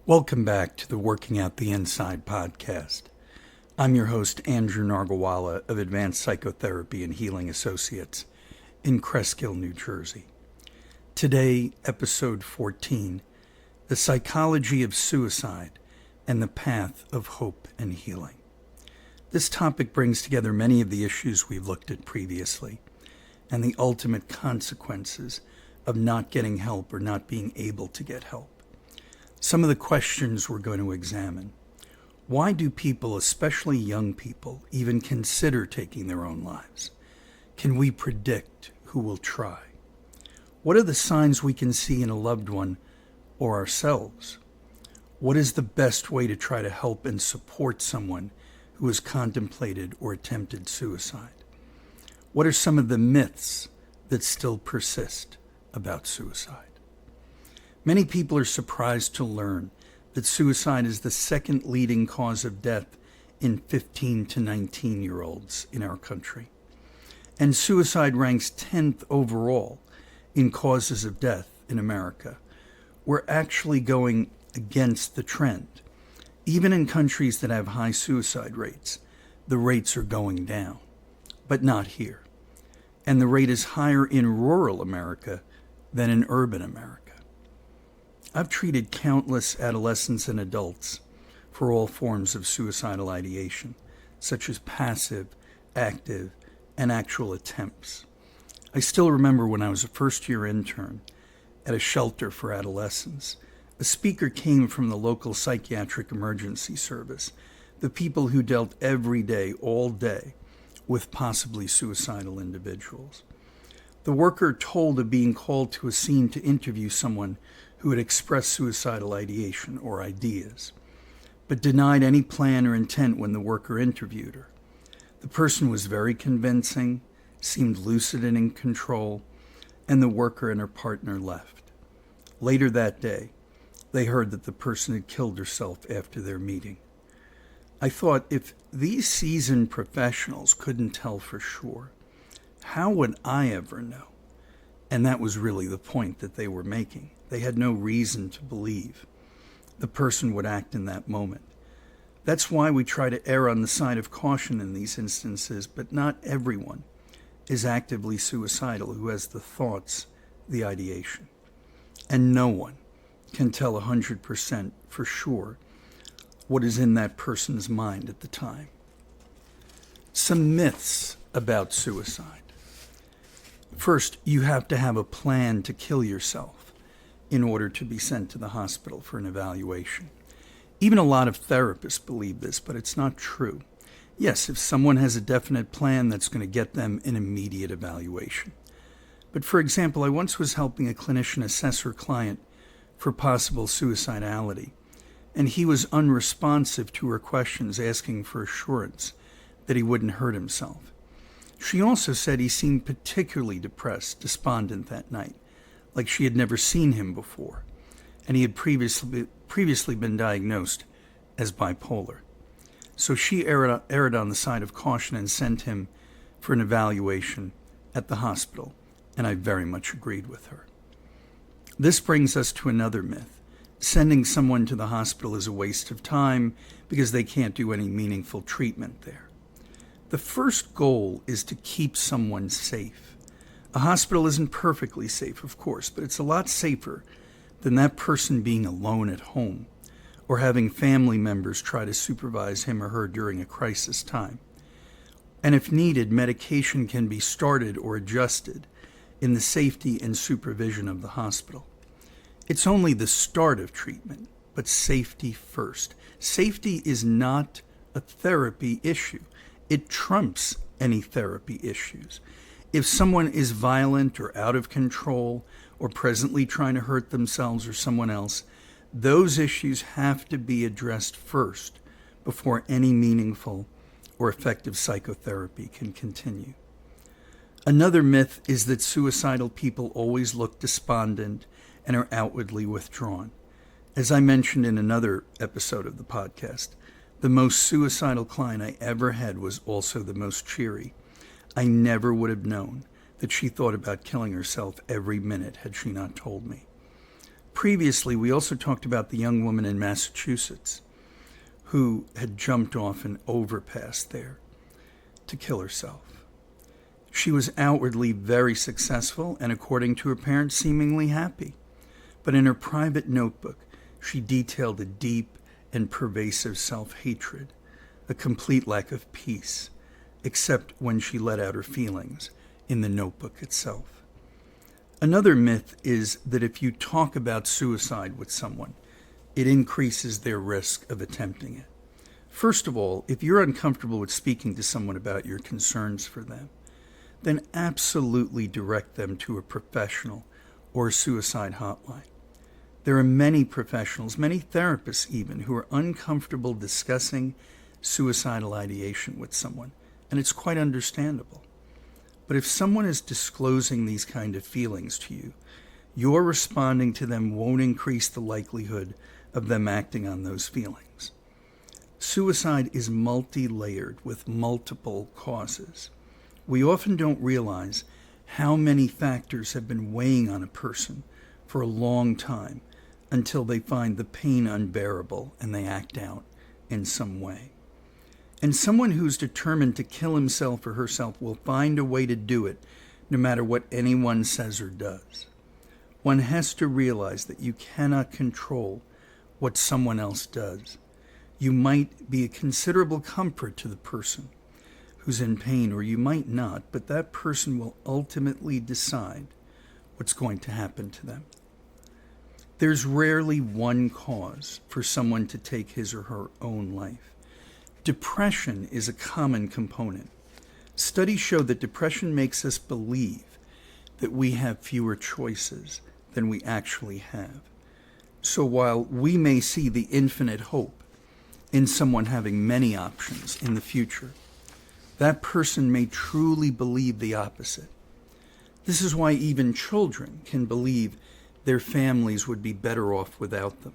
Welcome back to the Working Out the Inside podcast. I'm your host, Andrew Nargawala of Advanced Psychotherapy and Healing Associates in Cresskill, New Jersey. Today, episode 14, The Psychology of Suicide and the Path of Hope and Healing. This topic brings together many of the issues we've looked at previously and the ultimate consequences of not getting help or not being able to get help. Some of the questions we're going to examine. Why do people, especially young people, even consider taking their own lives? Can we predict who will try? What are the signs we can see in a loved one or ourselves? What is the best way to try to help and support someone who has contemplated or attempted suicide? What are some of the myths that still persist about suicide? Many people are surprised to learn that suicide is the second leading cause of death in 15 to 19-year-olds in our country. And suicide ranks 10th overall in causes of death in America. We're actually going against the trend. Even in countries that have high suicide rates, the rates are going down, but not here. And the rate is higher in rural America than in urban America. I've treated countless adolescents and adults for all forms of suicidal ideation, such as passive, active, and actual attempts. I still remember when I was a first-year intern at a shelter for adolescents, a speaker came from the local psychiatric emergency service, the people who dealt every day, all day, with possibly suicidal individuals. The worker told of being called to a scene to interview someone who had expressed suicidal ideation or ideas, but denied any plan or intent when the worker interviewed her. The person was very convincing, seemed lucid and in control, and the worker and her partner left. Later that day, they heard that the person had killed herself after their meeting. I thought, if these seasoned professionals couldn't tell for sure, how would I ever know? And that was really the point that they were making. They had no reason to believe the person would act in that moment. That's why we try to err on the side of caution in these instances, but not everyone is actively suicidal who has the thoughts, the ideation. And no one can tell 100% for sure what is in that person's mind at the time. Some myths about suicide. First, you have to have a plan to kill yourself in order to be sent to the hospital for an evaluation. Even a lot of therapists believe this, but it's not true. Yes, if someone has a definite plan, that's going to get them an immediate evaluation. But for example, I once was helping a clinician assess her client for possible suicidality, and he was unresponsive to her questions, asking for assurance that he wouldn't hurt himself. She also said he seemed particularly depressed, despondent that night, like she had never seen him before, and he had previously been diagnosed as bipolar. So she erred on the side of caution and sent him for an evaluation at the hospital, and I very much agreed with her. This brings us to another myth. Sending someone to the hospital is a waste of time because they can't do any meaningful treatment there. The first goal is to keep someone safe. A hospital isn't perfectly safe, of course, but it's a lot safer than that person being alone at home or having family members try to supervise him or her during a crisis time. And if needed, medication can be started or adjusted in the safety and supervision of the hospital. It's only the start of treatment, but safety first. Safety is not a therapy issue. It trumps any therapy issues. If someone is violent or out of control or presently trying to hurt themselves or someone else, those issues have to be addressed first before any meaningful or effective psychotherapy can continue. Another myth is that suicidal people always look despondent and are outwardly withdrawn. As I mentioned in another episode of the podcast, the most suicidal client I ever had was also the most cheery. I never would have known that she thought about killing herself every minute had she not told me. Previously, we also talked about the young woman in Massachusetts who had jumped off an overpass there to kill herself. She was outwardly very successful and, according to her parents, seemingly happy. But in her private notebook, she detailed a deep and pervasive self-hatred, a complete lack of peace, except when she let out her feelings in the notebook itself. Another myth is that if you talk about suicide with someone, it increases their risk of attempting it. First of all, if you're uncomfortable with speaking to someone about your concerns for them, then absolutely direct them to a professional or a suicide hotline. There are many professionals, many therapists even, who are uncomfortable discussing suicidal ideation with someone, and it's quite understandable. But if someone is disclosing these kind of feelings to you, your responding to them won't increase the likelihood of them acting on those feelings. Suicide is multi-layered with multiple causes. We often don't realize how many factors have been weighing on a person for a long time until they find the pain unbearable and they act out in some way. And someone who's determined to kill himself or herself will find a way to do it no matter what anyone says or does. One has to realize that you cannot control what someone else does. You might be a considerable comfort to the person who's in pain, or you might not, but that person will ultimately decide what's going to happen to them. There's rarely one cause for someone to take his or her own life. Depression is a common component. Studies show that depression makes us believe that we have fewer choices than we actually have. So while we may see the infinite hope in someone having many options in the future, that person may truly believe the opposite. This is why even children can believe their families would be better off without them.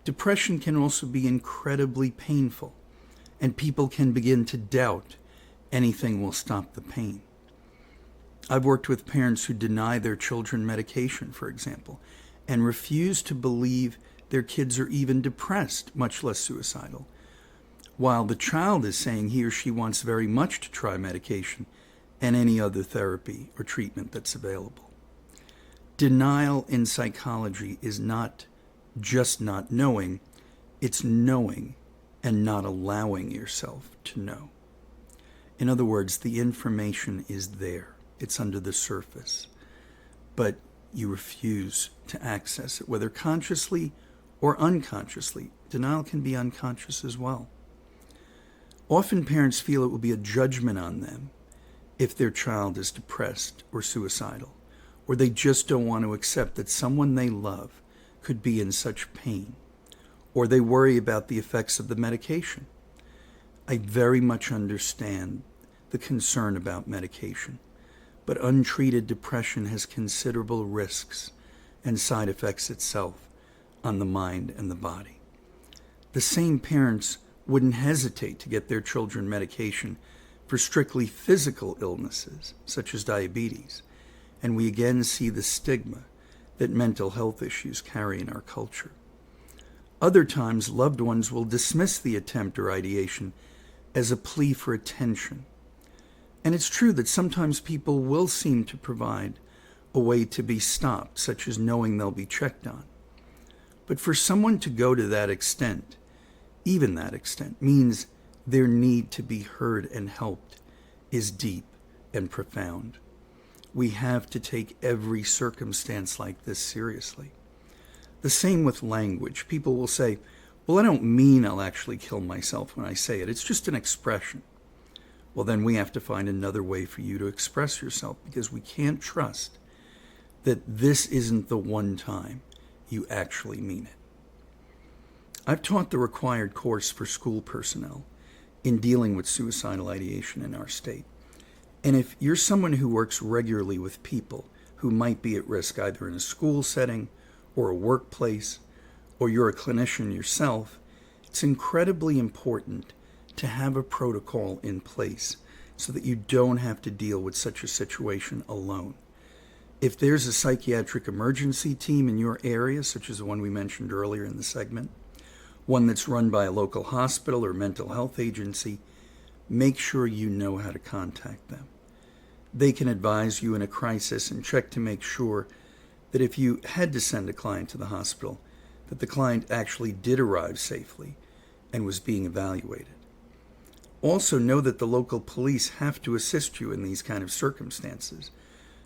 Depression can also be incredibly painful, and people can begin to doubt anything will stop the pain. I've worked with parents who deny their children medication, for example, and refuse to believe their kids are even depressed, much less suicidal, while the child is saying he or she wants very much to try medication and any other therapy or treatment that's available. Denial in psychology is not just not knowing, it's knowing and not allowing yourself to know. In other words, the information is there. It's under the surface. But you refuse to access it, whether consciously or unconsciously. Denial can be unconscious as well. Often parents feel it will be a judgment on them if their child is depressed or suicidal, or they just don't want to accept that someone they love could be in such pain, or they worry about the effects of the medication. I very much understand the concern about medication, but untreated depression has considerable risks and side effects itself on the mind and the body. The same parents wouldn't hesitate to get their children medication for strictly physical illnesses, such as diabetes, and we again see the stigma that mental health issues carry in our culture. Other times, loved ones will dismiss the attempt or ideation as a plea for attention. And it's true that sometimes people will seem to provide a way to be stopped, such as knowing they'll be checked on. But for someone to go to that extent, even that extent, means their need to be heard and helped is deep and profound. We have to take every circumstance like this seriously. The same with language. People will say, well, I don't mean I'll actually kill myself when I say it. It's just an expression. Well, then we have to find another way for you to express yourself, because we can't trust that this isn't the one time you actually mean it. I've taught the required course for school personnel in dealing with suicidal ideation in our state. And if you're someone who works regularly with people who might be at risk either in a school setting or a workplace, or you're a clinician yourself, it's incredibly important to have a protocol in place so that you don't have to deal with such a situation alone. If there's a psychiatric emergency team in your area, such as the one we mentioned earlier in the segment, one that's run by a local hospital or mental health agency, make sure you know how to contact them. They can advise you in a crisis and check to make sure that if you had to send a client to the hospital, that the client actually did arrive safely and was being evaluated. Also know that the local police have to assist you in these kind of circumstances,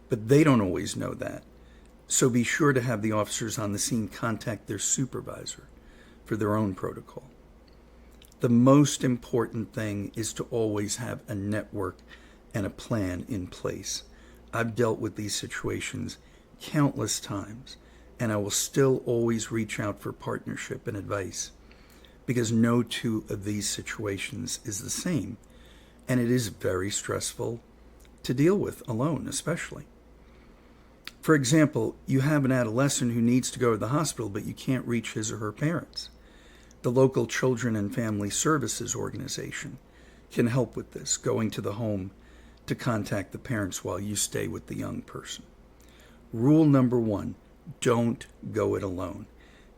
but they don't always know that. So be sure to have the officers on the scene contact their supervisor for their own protocol. The most important thing is to always have a network and a plan in place. I've dealt with these situations countless times, and I will still always reach out for partnership and advice, because no two of these situations is the same, and it is very stressful to deal with alone, especially. For example, you have an adolescent who needs to go to the hospital, but you can't reach his or her parents. The local Children and Family Services organization can help with this, going to the home to contact the parents while you stay with the young person. Rule number 1, don't go it alone.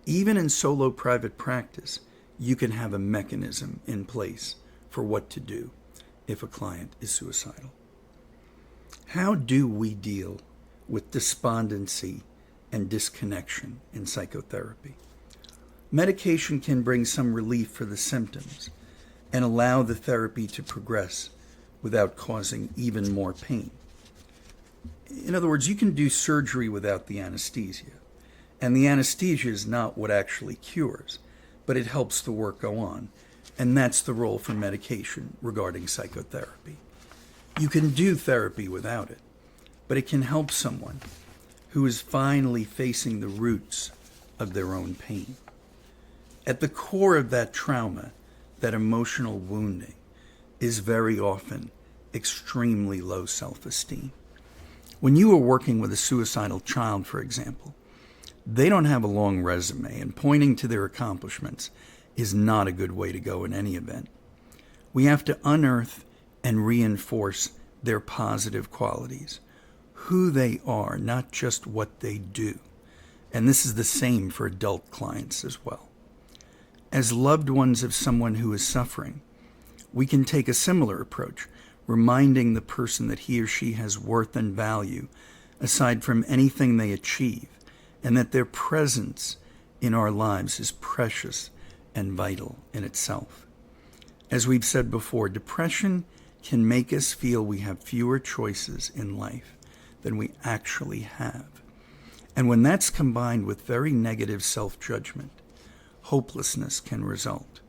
Even in solo private practice, you can have a mechanism in place for what to do if a client is suicidal. How do we deal with despondency and disconnection in psychotherapy? Medication can bring some relief for the symptoms and allow the therapy to progress without causing even more pain. In other words, you can do surgery without the anesthesia, and the anesthesia is not what actually cures, but it helps the work go on, and that's the role for medication regarding psychotherapy. You can do therapy without it, but it can help someone who is finally facing the roots of their own pain. At the core of that trauma, that emotional wounding, is very often extremely low self-esteem. When you are working with a suicidal child, for example, they don't have a long resume, and pointing to their accomplishments is not a good way to go in any event. We have to unearth and reinforce their positive qualities, who they are, not just what they do. And this is the same for adult clients as well. As loved ones of someone who is suffering, we can take a similar approach, reminding the person that he or she has worth and value aside from anything they achieve, and that their presence in our lives is precious and vital in itself. As we've said before, depression can make us feel we have fewer choices in life than we actually have. And when that's combined with very negative self-judgment, hopelessness can result.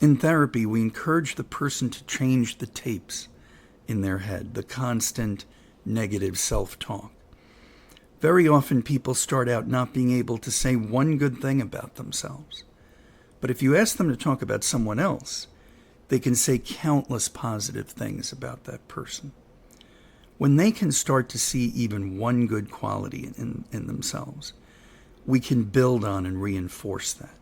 In therapy, we encourage the person to change the tapes in their head, the constant negative self-talk. Very often people start out not being able to say one good thing about themselves. But if you ask them to talk about someone else, they can say countless positive things about that person. When they can start to see even one good quality in themselves, we can build on and reinforce that.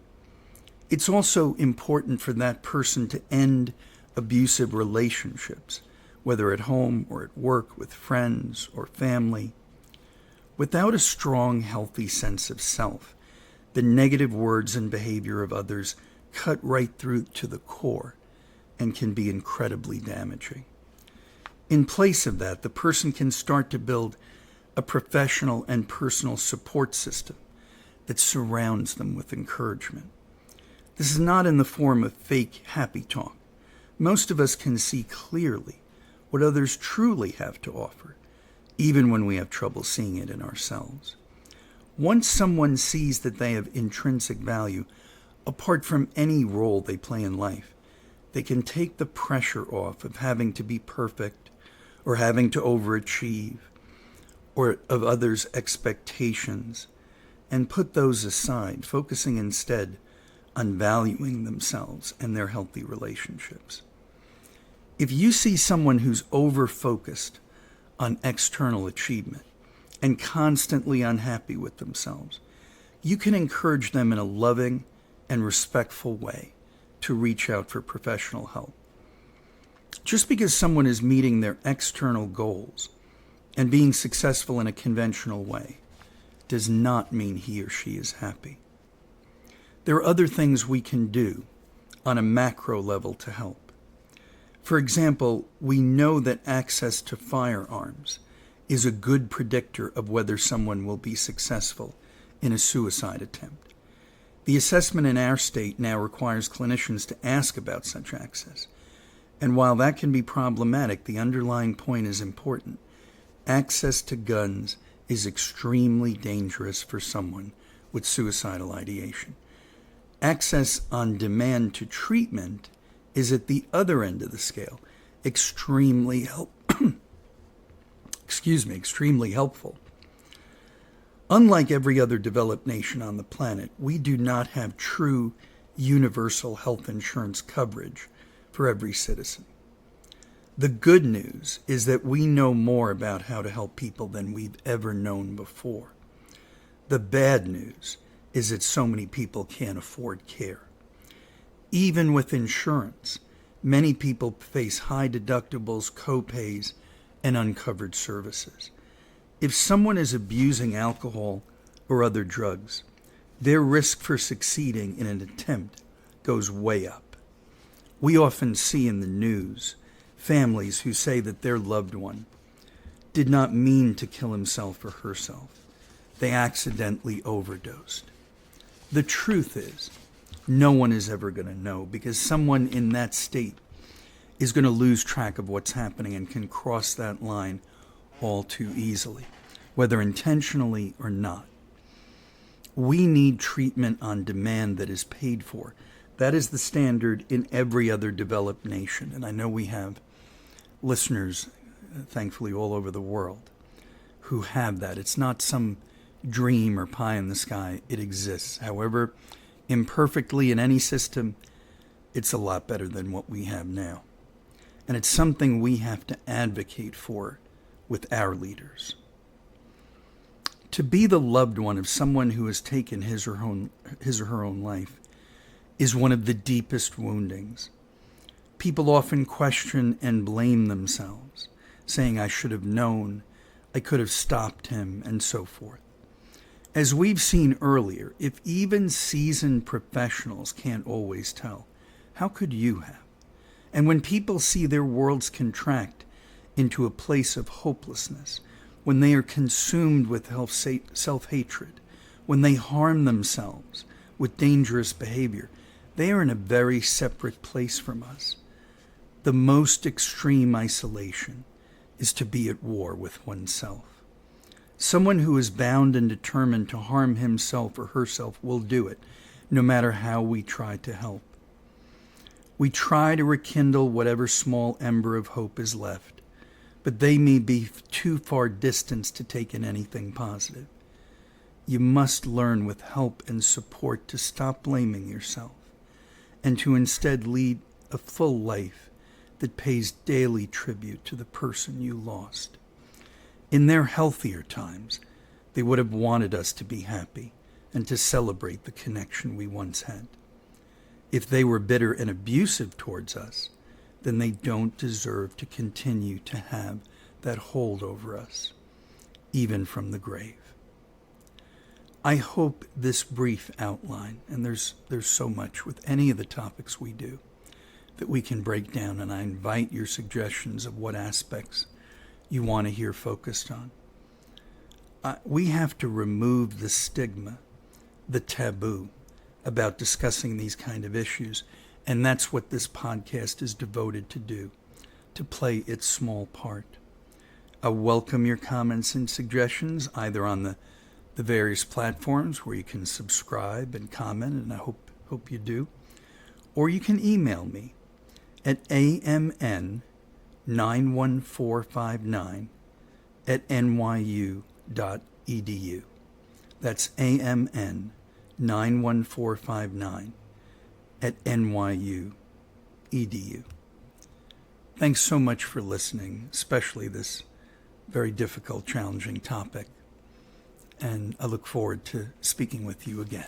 It's also important for that person to end abusive relationships, whether at home or at work, with friends or family. Without a strong, healthy sense of self, the negative words and behavior of others cut right through to the core and can be incredibly damaging. In place of that, the person can start to build a professional and personal support system that surrounds them with encouragement. This is not in the form of fake happy talk. Most of us can see clearly what others truly have to offer, even when we have trouble seeing it in ourselves. Once someone sees that they have intrinsic value, apart from any role they play in life, they can take the pressure off of having to be perfect or having to overachieve or of others' expectations, and put those aside, focusing instead on valuing themselves and their healthy relationships. If you see someone who's over-focused on external achievement and constantly unhappy with themselves, you can encourage them in a loving and respectful way to reach out for professional help. Just because someone is meeting their external goals And being successful in a conventional way does not mean he or she is happy. There are other things we can do on a macro level to help. For example, we know that access to firearms is a good predictor of whether someone will be successful in a suicide attempt. The assessment in our state now requires clinicians to ask about such access. And while that can be problematic, the underlying point is important. Access to guns is extremely dangerous for someone with suicidal ideation. Access on demand to treatment is at the other end of the scale, extremely helpful. Unlike every other developed nation on the planet, we do not have true universal health insurance coverage for every citizen. The good news is that we know more about how to help people than we've ever known before. The bad news is that so many people can't afford care. Even with insurance, many people face high deductibles, co-pays, and uncovered services. If someone is abusing alcohol or other drugs, their risk for succeeding in an attempt goes way up. We often see in the news families who say that their loved one did not mean to kill himself or herself. They accidentally overdosed. The truth is, no one is ever going to know, because someone in that state is going to lose track of what's happening and can cross that line all too easily, whether intentionally or not. We need treatment on demand that is paid for. That is the standard in every other developed nation. And I know we have listeners, thankfully, all over the world who have that. It's not some dream or pie in the sky. It exists. However, imperfectly in any system, it's a lot better than what we have now. And it's something we have to advocate for with our leaders. To be the loved one of someone who has taken his or her own life is one of the deepest woundings. People often question and blame themselves, saying, I should have known, I could have stopped him, and so forth. As we've seen earlier, if even seasoned professionals can't always tell, how could you have? And when people see their worlds contract into a place of hopelessness, when they are consumed with self-hatred, when they harm themselves with dangerous behavior, they are in a very separate place from us. The most extreme isolation is to be at war with oneself. Someone who is bound and determined to harm himself or herself will do it, no matter how we try to help. We try to rekindle whatever small ember of hope is left, but they may be too far distanced to take in anything positive. You must learn with help and support to stop blaming yourself and to instead lead a full life that pays daily tribute to the person you lost. In their healthier times, they would have wanted us to be happy and to celebrate the connection we once had. If they were bitter and abusive towards us, then they don't deserve to continue to have that hold over us, even from the grave. I hope this brief outline, and there's so much with any of the topics we do, that we can break down, and I invite your suggestions of what aspects you want to hear focused on. We have to remove the stigma, the taboo, about discussing these kind of issues, and that's what this podcast is devoted to do, to play its small part. I welcome your comments and suggestions, either on the various platforms where you can subscribe and comment, and I hope you do, or you can email me at amn91459@nyu.edu. That's amn91459@nyu.edu. Thanks so much for listening, especially this very difficult, challenging topic. And I look forward to speaking with you again.